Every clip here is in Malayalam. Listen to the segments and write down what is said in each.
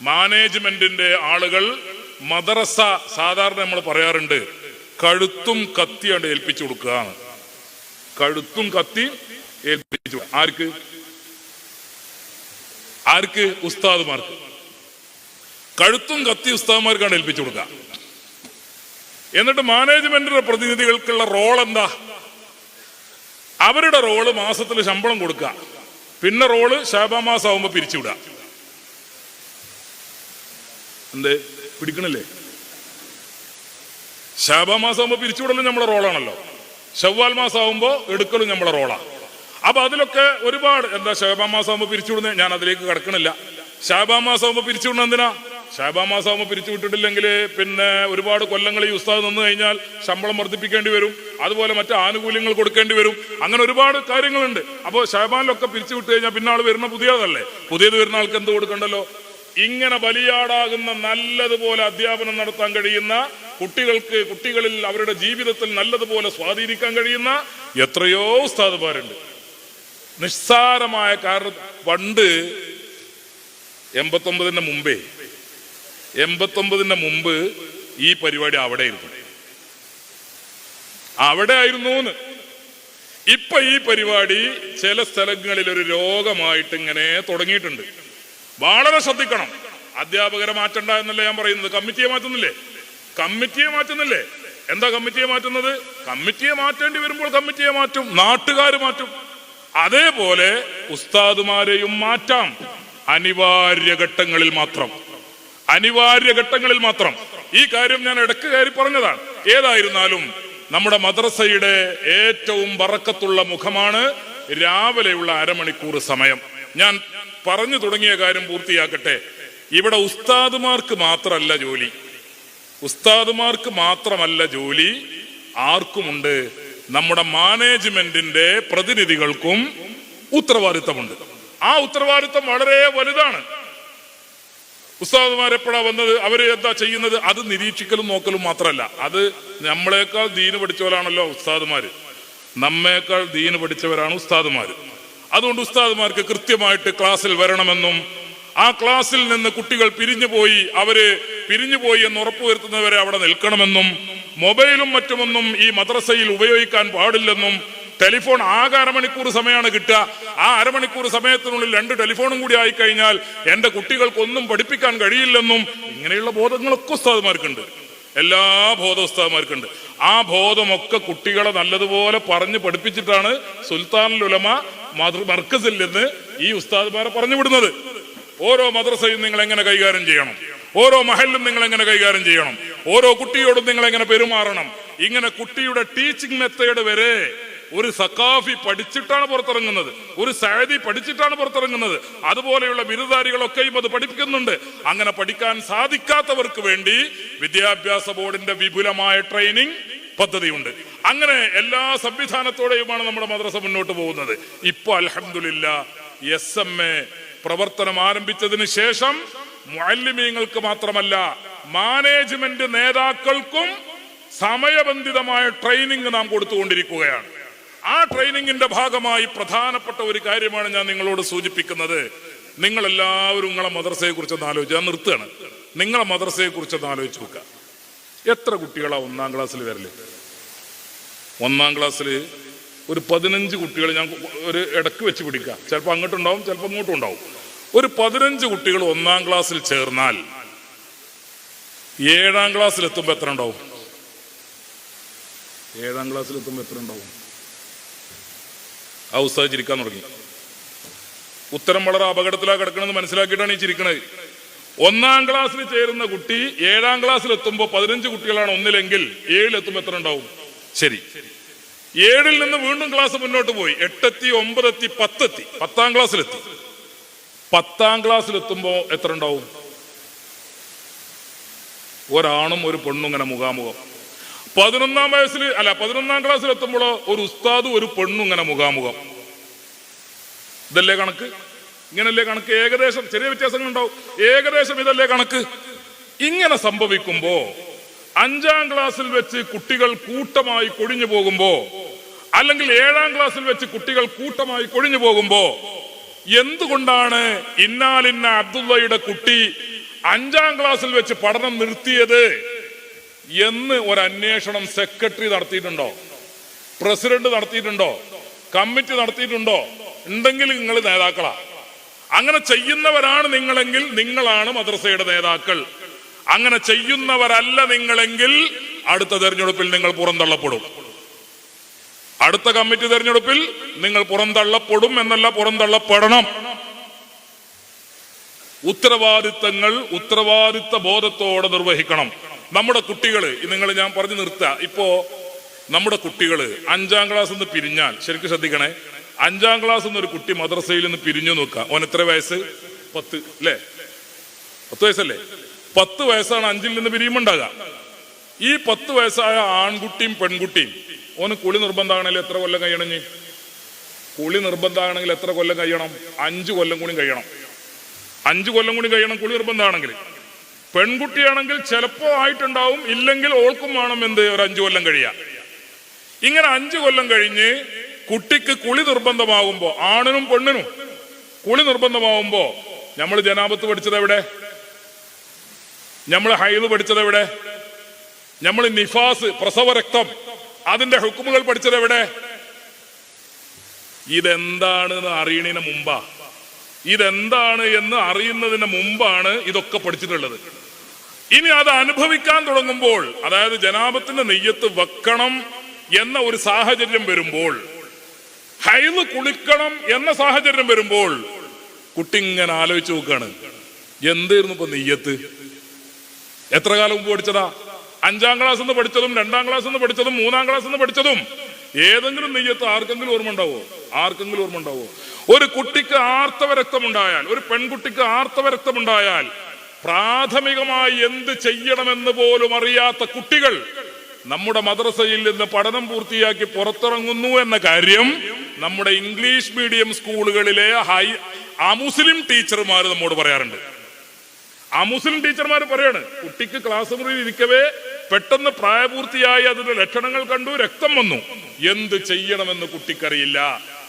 മാനേജ്മെന്റിന്റെ ആളുകൾ മദ്രസ സാധാരണ നമ്മൾ പറയാറുണ്ട് കഴുത്തും കത്തിയാണ് ഏൽപ്പിച്ചു കൊടുക്കുക. കഴുത്തും കത്തി ഏൽപ്പിച്ചു ആർക്ക്? ഉസ്താദുമാർക്ക്. കഴുത്തും കത്തി ഉസ്താദുമാർക്കാണ് ഏൽപ്പിച്ചു കൊടുക്കുക. എന്നിട്ട് മാനേജ്മെന്റിന്റെ പ്രതിനിധികൾക്കുള്ള റോൾ എന്താ? അവരുടെ റോള് മാസത്തിൽ ശമ്പളം കൊടുക്കുക, പിന്നെ റോള് ശാബാൻ മാസം ആവുമ്പോ പിരിച്ചുവിടുക. എന്തേ പിടിക്കണില്ലേ? ശാബാൻ മാസം ആവുമ്പോ പിരിച്ചുവിടലും നമ്മളെ റോളാണല്ലോ. ശവ്വാൽ മാസം ആവുമ്പോ എടുക്കലും നമ്മളെ റോളാ. അപ്പൊ അതിലൊക്കെ ഒരുപാട് എന്താ ശാബാൻ മാസം ആവുമ്പോ പിരിച്ചുവിടുന്നത്, ഞാൻ അതിലേക്ക് കടക്കണില്ല. ശാബാൻ മാസം ആവുമ്പോ പിരിച്ചുവിടുന്നത് എന്തിനാ? ശാബാൻ മാസം ആവുമ്പോ പിരിച്ചു വിട്ടിട്ടില്ലെങ്കിൽ പിന്നെ ഒരുപാട് കൊല്ലങ്ങൾ ഈ ഉസ്താദ് നിന്ന് കഴിഞ്ഞാൽ ശമ്പളം വർദ്ധിപ്പിക്കേണ്ടി വരും, അതുപോലെ മറ്റു ആനുകൂല്യങ്ങൾ കൊടുക്കേണ്ടി വരും, അങ്ങനെ ഒരുപാട് കാര്യങ്ങളുണ്ട്. അപ്പോൾ ശാബാനിലൊക്കെ പിരിച്ചു വിട്ട് കഴിഞ്ഞാൽ പിന്നെ ആൾ വരുന്ന പുതിയതല്ലേ, പുതിയത് വരുന്ന ആൾക്ക് എന്ത് കൊടുക്കണ്ടല്ലോ. ഇങ്ങനെ ബലിയാടാകുന്ന നല്ലതുപോലെ അധ്യാപനം നടത്താൻ കഴിയുന്ന കുട്ടികളിൽ അവരുടെ ജീവിതത്തിൽ നല്ലതുപോലെ സ്വാധീനിക്കാൻ കഴിയുന്ന എത്രയോ ഉസ്താദുമാരുണ്ട്. നിസ്സാരമായ കാരണം പണ്ട് 89 മുമ്പ് ഈ പരിപാടി അവിടെ ആയിരുന്നു. ഇപ്പൊ ഈ പരിപാടി ചില സ്ഥലങ്ങളിൽ ഒരു രോഗമായിട്ട് ഇങ്ങനെ തുടങ്ങിയിട്ടുണ്ട്. വളരെ ശ്രദ്ധിക്കണം. അധ്യാപകരെ മാറ്റണ്ട എന്നല്ല ഞാൻ പറയുന്നത്, കമ്മിറ്റിയെ മാറ്റുന്നില്ലേ? എന്താ കമ്മിറ്റിയെ മാറ്റുന്നത്? കമ്മിറ്റിയെ മാറ്റേണ്ടി വരുമ്പോൾ കമ്മിറ്റിയെ മാറ്റും, നാട്ടുകാർ മാറ്റും. അതേപോലെ ഉസ്താദുമാരെയും മാറ്റാം, അനിവാര്യ ഘട്ടങ്ങളിൽ മാത്രം. ഈ കാര്യം ഞാൻ ഇടക്ക് കയറി പറഞ്ഞതാണ്. ഏതായിരുന്നാലും നമ്മുടെ മദ്രസയുടെ ഏറ്റവും ബറക്കത്തുള്ള മുഖമാണ് രാവിലെയുള്ള അരമണിക്കൂർ സമയം. ഞാൻ പറഞ്ഞു തുടങ്ങിയ കാര്യം പൂർത്തിയാക്കട്ടെ. ഇവിടെ ഉസ്താദുമാർക്ക് മാത്രമല്ല ജോലി, ആർക്കുമുണ്ട്? നമ്മുടെ മാനേജ്മെന്റിന്റെ പ്രതിനിധികൾക്കും ഉത്തരവാദിത്തമുണ്ട്. ആ ഉത്തരവാദിത്തം വളരെ വലുതാണ്. ഉസ്താദുമാരെപ്പോഴാ വന്നത്, അവര് എന്താ ചെയ്യുന്നത്, അത് നിരീക്ഷിക്കലും നോക്കലും മാത്രമല്ല. അത് നമ്മളെക്കാൾ ദീന് പഠിച്ചവരാണല്ലോ ഉസ്താദുമാര്, നമ്മേക്കാൾ ദീന് പഠിച്ചവരാണ് ഉസ്താദുമാര്. അതുകൊണ്ട് ഉസ്താദുമാർക്ക് കൃത്യമായിട്ട് ക്ലാസ്സിൽ വരണമെന്നും ആ ക്ലാസ്സിൽ നിന്ന് കുട്ടികൾ പിരിഞ്ഞുപോയി എന്ന് ഉറപ്പുവരുത്തുന്നവരെ അവിടെ നിൽക്കണമെന്നും മൊബൈലും മറ്റുമൊന്നും ഈ മദ്രസയിൽ ഉപയോഗിക്കാൻ പാടില്ലെന്നും ടെലിഫോൺ ആകെ അരമണിക്കൂർ സമയമാണ് കിട്ടുക. ആ അരമണിക്കൂർ സമയത്തിനുള്ളിൽ 2 ടെലിഫോണും കൂടി ആയിക്കഴിഞ്ഞാൽ എന്റെ കുട്ടികൾക്കൊന്നും പഠിപ്പിക്കാൻ കഴിയില്ലെന്നും ഇങ്ങനെയുള്ള ബോധങ്ങളൊക്കെ ഉസ്താദുമാർക്കുണ്ട്. എല്ലാ ബോധം ഉസ്താദുമാർക്കുണ്ട്. ആ ബോധമൊക്കെ കുട്ടികളെ നല്ലതുപോലെ പറഞ്ഞ് പഠിപ്പിച്ചിട്ടാണ് സുൽത്താനുൽ ഉലമ മർക്കസിൽ നിന്ന് ഈ ഉസ്താദുമാരെ പറഞ്ഞു വിടുന്നത്. ഓരോ മദ്രസയും നിങ്ങൾ എങ്ങനെ കൈകാര്യം ചെയ്യണം, ഓരോ മഹല്ലും നിങ്ങൾ എങ്ങനെ കൈകാര്യം ചെയ്യണം, ഓരോ കുട്ടിയോടും നിങ്ങൾ എങ്ങനെ പെരുമാറണം, ഇങ്ങനെ കുട്ടിയുടെ ടീച്ചിങ് മെത്തേഡ് വരെ ഒരു സഖാഫി പഠിച്ചിട്ടാണ് പുറത്തിറങ്ങുന്നത്, ഒരു സഅദി പഠിച്ചിട്ടാണ് പുറത്തിറങ്ങുന്നത്. അതുപോലെയുള്ള ബിരുദധാരികളൊക്കെയും അത് പഠിപ്പിക്കുന്നുണ്ട്. അങ്ങനെ പഠിക്കാൻ സാധിക്കാത്തവർക്ക് വേണ്ടി വിദ്യാഭ്യാസ ബോർഡിന്റെ വിപുലമായ ട്രെയിനിങ് പദ്ധതിയുണ്ട്. അങ്ങനെ എല്ലാ സംവിധാനത്തോടെയുമാണ് നമ്മുടെ മദ്രസ മുന്നോട്ട് പോകുന്നത്. ഇപ്പൊ അൽഹംദുലില്ലാഹ് SMA പ്രവർത്തനം ആരംഭിച്ചതിന് ശേഷം മുഅല്ലിമീങ്ങൾക്ക് മാത്രമല്ല മാനേജ്മെന്റ് നേതാക്കൾക്കും സമയബന്ധിതമായ ട്രെയിനിങ് നാം കൊടുത്തുകൊണ്ടിരിക്കുകയാണ്. ആ ട്രെയിനിങ്ങിന്റെ ഭാഗമായി പ്രധാനപ്പെട്ട ഒരു കാര്യമാണ് ഞാൻ നിങ്ങളോട് സൂചിപ്പിക്കുന്നത്. നിങ്ങളെല്ലാവരും നിങ്ങളെ മദ്രസയെ കുറിച്ചൊന്ന് ആലോചിച്ച്, ഞാൻ നിർത്തുകയാണ്. നിങ്ങളെ മദ്രസയെ കുറിച്ചൊന്ന് ആലോചിച്ച് നോക്കുക. എത്ര കുട്ടികളാ 1ാം ക്ലാസ്സിൽ വരല്? 1ാം ക്ലാസ്സിൽ ഒരു 15 കുട്ടികൾ, ഞാൻ ഒരു ഇടക്ക് വെച്ച് പിടിക്കുക, ചിലപ്പോൾ അങ്ങോട്ടുണ്ടാവും ചിലപ്പോൾ ഇങ്ങോട്ടും ഉണ്ടാവും. ഒരു 15 കുട്ടികൾ 1ാം ക്ലാസ്സിൽ ചേർന്നാൽ 7ാം ക്ലാസ്സിൽ എത്തുമ്പോൾ എത്ര ഉണ്ടാവും? 7ാം ക്ലാസ്സിൽ എത്തുമ്പോൾ എത്ര ഉണ്ടാവും? ആ ഉസ്താദ് ചിരിക്കാൻ തുടങ്ങി. ഉത്തരം വളരെ അപകടത്തിലാ കിടക്കണമെന്ന് മനസ്സിലാക്കിയിട്ടാണ് ഈ ചിരിക്കണത്. 1ാം ക്ലാസ്സിൽ ചേരുന്ന കുട്ടി 7ാം ക്ലാസ്സിൽ എത്തുമ്പോൾ 15 കുട്ടികളാണ് ഒന്നിലെങ്കിൽ 7 എത്തുമ്പോൾ എത്ര ഉണ്ടാവും? ശരി, 7ൽ നിന്ന് വീണ്ടും ക്ലാസ് മുന്നോട്ട് പോയി, 8 എത്തി, 9 എത്തി, 10 എത്തി, 10ാം ക്ലാസ്സിലെത്തി. 10ാം ക്ലാസ്സിലെത്തുമ്പോ എത്ര ഉണ്ടാവും? ഒരാണും ഒരു പെണ്ണും ഇങ്ങനെ മുഖാമുഖം. 11ാം ക്ലാസ്സിൽ എത്തുമ്പോഴോ ഒരു ഉസ്താദും ഒരു പെണ്ണും ഇങ്ങനെ മുഖാമുഖം. ഇതല്ലേ കണക്ക്? ഇങ്ങനല്ലേ കണക്ക്? ഏകദേശം ചെറിയ വ്യത്യാസങ്ങൾ ഉണ്ടാവും, ഏകദേശം ഇതല്ലേ കണക്ക്? ഇങ്ങനെ സംഭവിക്കുമ്പോ 5ാം ക്ലാസ്സിൽ വെച്ച് കുട്ടികൾ കൂട്ടമായി കൊഴിഞ്ഞു പോകുമ്പോ, അല്ലെങ്കിൽ 7ാം ക്ലാസ്സിൽ വെച്ച് കുട്ടികൾ കൂട്ടമായി കൊഴിഞ്ഞു പോകുമ്പോ, എന്തുകൊണ്ടാണ് ഇന്നാലിന്ന അബ്ദുള്ളയുടെ കുട്ടി 5ാം ക്ലാസ്സിൽ വെച്ച് പഠനം നിർത്തിയത് എന്ന് ഒരു അന്വേഷണം സെക്രട്ടറി നടത്തിയിട്ടുണ്ടോ? പ്രസിഡന്റ് നടത്തിയിട്ടുണ്ടോ? കമ്മിറ്റി നടത്തിയിട്ടുണ്ടോ? ഉണ്ടെങ്കിൽ നിങ്ങൾ നേതാക്കളാ. അങ്ങനെ ചെയ്യുന്നവരാണ് നിങ്ങളെങ്കിൽ നിങ്ങളാണ് മദ്രസയുടെ നേതാക്കൾ. അങ്ങനെ ചെയ്യുന്നവരല്ല നിങ്ങളെങ്കിൽ അടുത്ത തെരഞ്ഞെടുപ്പിൽ നിങ്ങൾ പുറന്തള്ളപ്പെടും. അടുത്ത കമ്മിറ്റി തെരഞ്ഞെടുപ്പിൽ നിങ്ങൾ പുറന്തള്ളപ്പെടും എന്നല്ല, പുറന്തള്ളപ്പെടണം. ഉത്തരവാദിത്തങ്ങൾ ഉത്തരവാദിത്ത ബോധത്തോടെ നിർവഹിക്കണം. നമ്മുടെ കുട്ടികള് ഞാൻ പറഞ്ഞു നിർത്തുക. ഇപ്പോ നമ്മുടെ കുട്ടികള് 5ാം ക്ലാസ് നിന്ന് പിരിഞ്ഞാൽ ശരിക്കും ശ്രദ്ധിക്കണേ. 5ാം ക്ലാസ് നിന്ന് ഒരു കുട്ടി മദ്രസയിൽ നിന്ന് പിരിഞ്ഞു നോക്കുക. ഓൻ എത്ര വയസ്സ്? 10 അല്ലേ? 10 വയസ്സല്ലേ? 10 വയസ്സാണ് 5ൽ നിന്ന് പിരിയുമുണ്ടാകുക. ഈ 10 വയസ്സായ ആൺകുട്ടിയും പെൺകുട്ടിയും ഓന് കുളി നിർബന്ധമാണെങ്കിൽ എത്ര കൊല്ലം കഴിയണം? കുളി നിർബന്ധമാണെങ്കിൽ എത്ര കൊല്ലം കഴിയണം? 5 കൊല്ലം കൂടി കഴിയണം. 5 കൊല്ലം കൂടി കഴിയണം കുളി നിർബന്ധമാണെങ്കിൽ. പെൺകുട്ടിയാണെങ്കിൽ ചിലപ്പോ ആയിട്ടുണ്ടാവും, ഇല്ലെങ്കിൽ ഓൾക്കും വേണം എന്ത് ഒരു 5 കൊല്ലം കഴിയാം. ഇങ്ങനെ 5 കൊല്ലം കഴിഞ്ഞ് കുട്ടിക്ക് കുളി നിർബന്ധമാകുമ്പോ, ആണിനും പെണ്ണിനും കുളി നിർബന്ധമാകുമ്പോ, നമ്മൾ ജനാബത്ത് പഠിച്ചത് എവിടെ? നമ്മൾ ഹൈദ് പഠിച്ചത് എവിടെ? നമ്മൾ നിഫാസ് പ്രസവരക്തം അതിന്റെ ഹുക്കുമുകൾ പഠിച്ചത് എവിടെ? ഇതെന്താണെന്ന് അറിയണതിന് മുമ്പാ, ഇതെന്താണ് എന്ന് അറിയുന്നതിന് മുമ്പാണ് ഇതൊക്കെ പഠിച്ചിട്ടുള്ളത്. ഇനി അത് അനുഭവിക്കാൻ തുടങ്ങുമ്പോൾ, അതായത് ജനാബത്തിന്റെ നെയ്യത്ത് വെക്കണം എന്ന ഒരു സാഹചര്യം വരുമ്പോൾ, ഹൈദ് കുളിക്കണം എന്ന സാഹചര്യം വരുമ്പോൾ കുട്ടി ഇങ്ങനെ ആലോചിച്ച് നോക്കാണ്, എന്തായിരുന്നു ഇപ്പൊ നെയ്യത്ത്? എത്ര കാലം മുമ്പ് പഠിച്ചതാ? 5ാം ക്ലാസ് നിന്ന് പഠിച്ചതും 2ാം ക്ലാസ് നിന്ന് പഠിച്ചതും 3ാം ക്ലാസ് നിന്ന് പഠിച്ചതും ഏതെങ്കിലും നെയ്യത്ത് ആർക്കെങ്കിലും ഓർമ്മ ഉണ്ടാവോ? ആർക്കെങ്കിലും ഓർമ്മ ഉണ്ടാവോ? ഒരു കുട്ടിക്ക് ആർത്തവ രക്തമുണ്ടായാൽ, ഒരു പെൺകുട്ടിക്ക് ആർത്തവ രക്തമുണ്ടായാൽ പ്രാഥമികമായി എന്ത് ചെയ്യണമെന്ന് പോലും അറിയാത്ത കുട്ടികൾ നമ്മുടെ മദ്രസയിൽ നിന്ന് പഠനം പൂർത്തിയാക്കി പുറത്തിറങ്ങുന്നു എന്ന കാര്യം നമ്മുടെ ഇംഗ്ലീഷ് മീഡിയം സ്കൂളുകളിലെ അമുസ്ലിം ടീച്ചർമാർ നമ്മോട് പറയാറുണ്ട്. അമുസ്ലിം ടീച്ചർമാർ പറയാണ്, കുട്ടിക്ക് ക്ലാസ് മുറിയിൽ ഇരിക്കവേ പെട്ടെന്ന് പ്രായപൂർത്തിയായി അതിന്റെ ലക്ഷണങ്ങൾ കണ്ടു, രക്തം വന്നു, എന്ത് ചെയ്യണമെന്ന് കുട്ടിക്കറിയില്ല,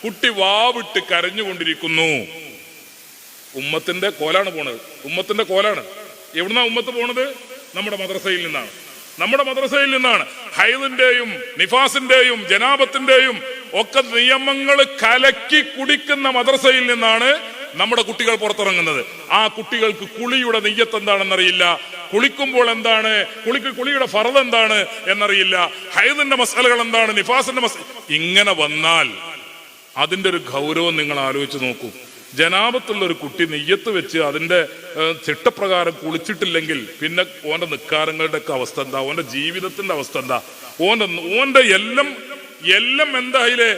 കുട്ടി വാവിട്ട് കരഞ്ഞുകൊണ്ടിരിക്കുന്നു. ഉമ്മത്തിന്റെ കോലാണ് പോണത്, ഉമ്മത്തിന്റെ കോലാണ്. എവിടുന്നാ ഉമ്മത്ത് പോണത്? നമ്മുടെ മദ്രസയിൽ നിന്നാണ്. നമ്മുടെ മദ്രസയിൽ നിന്നാണ് ഹൈദിന്റെയും നിഫാസിന്റെയും ജനാബത്തിന്റെയും ഒക്കെ നിയമങ്ങൾ കലക്കി കുടിക്കുന്ന മദ്രസയിൽ നിന്നാണ് നമ്മുടെ കുട്ടികൾ പുറത്തിറങ്ങുന്നത്. ആ കുട്ടികൾക്ക് കുളിയുടെ നെയ്യത്ത് എന്താണെന്നറിയില്ല, കുളിക്കുമ്പോൾ എന്താണ്, കുളിയുടെ ഫർദ് എന്താണ് എന്നറിയില്ല, ഹൈദിന്റെ മസാലകൾ എന്താണ്, നിഫാസിന്റെ ഇങ്ങനെ വന്നാൽ അതിന്റെ ഒരു ഗൗരവം നിങ്ങൾ ആലോചിച്ച് നോക്കൂ. ജനാബത്തുള്ള ഒരു കുട്ടി നെയ്യത്ത് വെച്ച് അതിന്റെ ചിട്ടപ്രകാരം കുളിച്ചിട്ടില്ലെങ്കിൽ പിന്നെ ഓന്റെ നിക്കാരങ്ങളുടെ ഒക്കെ അവസ്ഥ എന്താ? ഓന്റെ ജീവിതത്തിന്റെ അവസ്ഥ എന്താ? ഓന്റെ എല്ലാം എന്തായില്ലേ?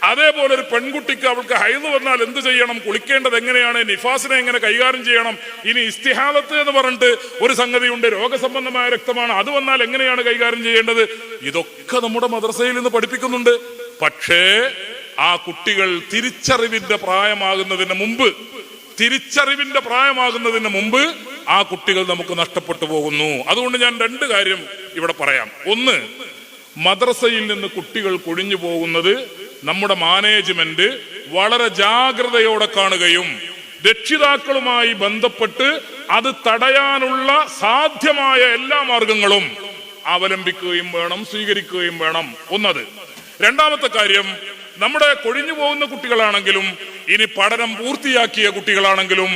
അതേപോലെ ഒരു പെൺകുട്ടിക്ക് അവൾക്ക് ഹൈദ് വന്നാൽ എന്ത് ചെയ്യണം, കുളിക്കേണ്ടത് എങ്ങനെയാണ്, നിഫാസിനെ എങ്ങനെ കൈകാര്യം ചെയ്യണം, ഇനി ഇസ്തിഹാലത്ത് എന്ന് പറഞ്ഞിട്ട് ഒരു സംഗതിയുണ്ട്, രോഗസംബന്ധമായ രക്തമാണ്, അത് വന്നാൽ എങ്ങനെയാണ് കൈകാര്യം ചെയ്യേണ്ടത്, ഇതൊക്കെ നമ്മുടെ മദ്രസയിൽ നിന്ന് പഠിപ്പിക്കുന്നുണ്ട്. പക്ഷേ ആ കുട്ടികൾ തിരിച്ചറിവിന്റെ പ്രായമാകുന്നതിന് മുമ്പ് ആ കുട്ടികൾ നമുക്ക് നഷ്ടപ്പെട്ടു പോകുന്നു. അതുകൊണ്ട് ഞാൻ 2 കാര്യം ഇവിടെ പറയാം. ഒന്ന്, മദ്രസയിൽ നിന്ന് കുട്ടികൾ കൊഴിഞ്ഞു പോകുന്നത് നമ്മുടെ മാനേജ്മെന്റ് വളരെ ജാഗ്രതയോടെ കാണുകയും രക്ഷിതാക്കളുമായി ബന്ധപ്പെട്ട് അത് തടയാനുള്ള സാധ്യമായ എല്ലാ മാർഗങ്ങളും അവലംബിക്കുകയും വേണം, സ്വീകരിക്കുകയും വേണം. ഒന്നത്. രണ്ടാമത്തെ കാര്യം, നമ്മുടെ കൊഴിഞ്ഞു പോകുന്ന കുട്ടികളാണെങ്കിലും ഇനി പഠനം പൂർത്തിയാക്കിയ കുട്ടികളാണെങ്കിലും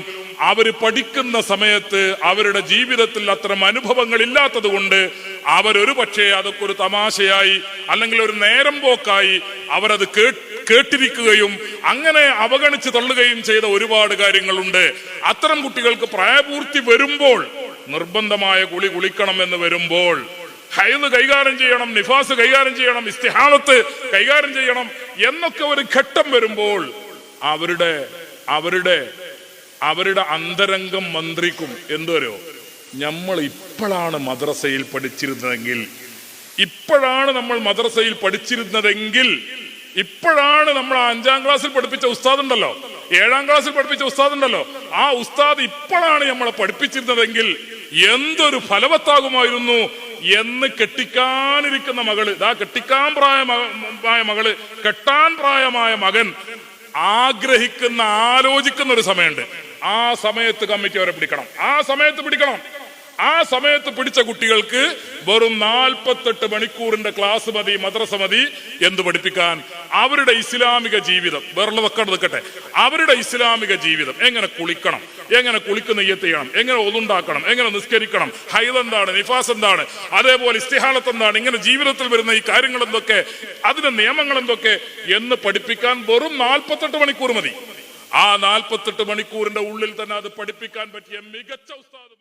അവര് പഠിക്കുന്ന സമയത്ത് അവരുടെ ജീവിതത്തിൽ അത്തരം അനുഭവങ്ങൾ ഇല്ലാത്തത് കൊണ്ട് അവരൊരു പക്ഷേ അതൊക്കെ ഒരു തമാശയായി അല്ലെങ്കിൽ ഒരു നേരം പോക്കായി അവരത് കേട്ടിരിക്കുകയും അങ്ങനെ അവഗണിച്ച് തള്ളുകയും ചെയ്ത ഒരുപാട് കാര്യങ്ങളുണ്ട്. അത്തരം കുട്ടികൾക്ക് പ്രായപൂർത്തി വരുമ്പോൾ, നിർബന്ധമായ കുളിക്കണം എന്ന് വരുമ്പോൾ, ഹൈദ് കൈകാര്യം ചെയ്യണം, നിഫാസ് കൈകാര്യം ചെയ്യണം, ഇസ്തിഹാലത്ത് കൈകാര്യം ചെയ്യണം എന്നൊക്കെ ഒരു ഘട്ടം വരുമ്പോൾ അവരുടെ അന്തരംഗം മന്ത്രിക്കും. എന്തോരോ, നമ്മൾ ഇപ്പോഴാണ് മദ്രസയിൽ പഠിച്ചിരുന്നതെങ്കിൽ, ഇപ്പോഴാണ് നമ്മൾ മദ്രസയിൽ പഠിച്ചിരുന്നതെങ്കിൽ, ഇപ്പോഴാണ് നമ്മൾ 5ാം ക്ലാസ്സിൽ പഠിപ്പിച്ച ഉസ്താദ് ഉണ്ടല്ലോ, 7ാം ക്ലാസ്സിൽ പഠിപ്പിച്ച ഉസ്താദ് ഉണ്ടല്ലോ, ആ ഉസ്താദ് ഇപ്പോഴാണ് നമ്മളെ പഠിപ്പിച്ചിരുന്നതെങ്കിൽ എന്തൊരു ഫലവത്താകുമായിരുന്നു എന്ന് കെട്ടിക്കാനിരിക്കുന്ന മകള്, കെട്ടിക്കാൻ പ്രായമായ മകള്, കെട്ടാൻ പ്രായമായ മകൻ ആഗ്രഹിക്കുന്ന, ആലോചിക്കുന്ന ഒരു സമയമുണ്ട്. ആ സമയത്ത് കമ്മിറ്റി അവരെ പിടിക്കണം. ആ സമയത്ത് പിടിക്കണം. ആ സമയത്ത് പിടിച്ച കുട്ടികൾക്ക് വെറും 48 മണിക്കൂറിന്റെ ക്ലാസ് മതി, മദ്രസ മതി എന്ത് പഠിപ്പിക്കാൻ? അവരുടെ ഇസ്ലാമിക ജീവിതം വേറെ വെക്കണം നിൽക്കട്ടെ. അവരുടെ ഇസ്ലാമിക ജീവിതം എങ്ങനെ കുളിക്കണം, എങ്ങനെ കുളിക്കുന്ന നെയ്യത്ത് ചെയ്യണം, എങ്ങനെ ഒതുണ്ടാക്കണം, എങ്ങനെ നിസ്കരിക്കണം, ഹൈദ് എന്താണ്, നിഫാസ് എന്താണ്, അതേപോലെ ഇസ്തിഹാലത്ത് എന്താണ്, ഇങ്ങനെ ജീവിതത്തിൽ വരുന്ന ഈ കാര്യങ്ങൾ എന്തൊക്കെ, അതിന്റെ നിയമങ്ങൾ എന്തൊക്കെ എന്ന് പഠിപ്പിക്കാൻ വെറും 48 മണിക്കൂർ മതി. ആ 48 മണിക്കൂറിന്റെ ഉള്ളിൽ തന്നെ അത് പഠിപ്പിക്കാൻ പറ്റിയ മികച്ച ഉസ്താദ്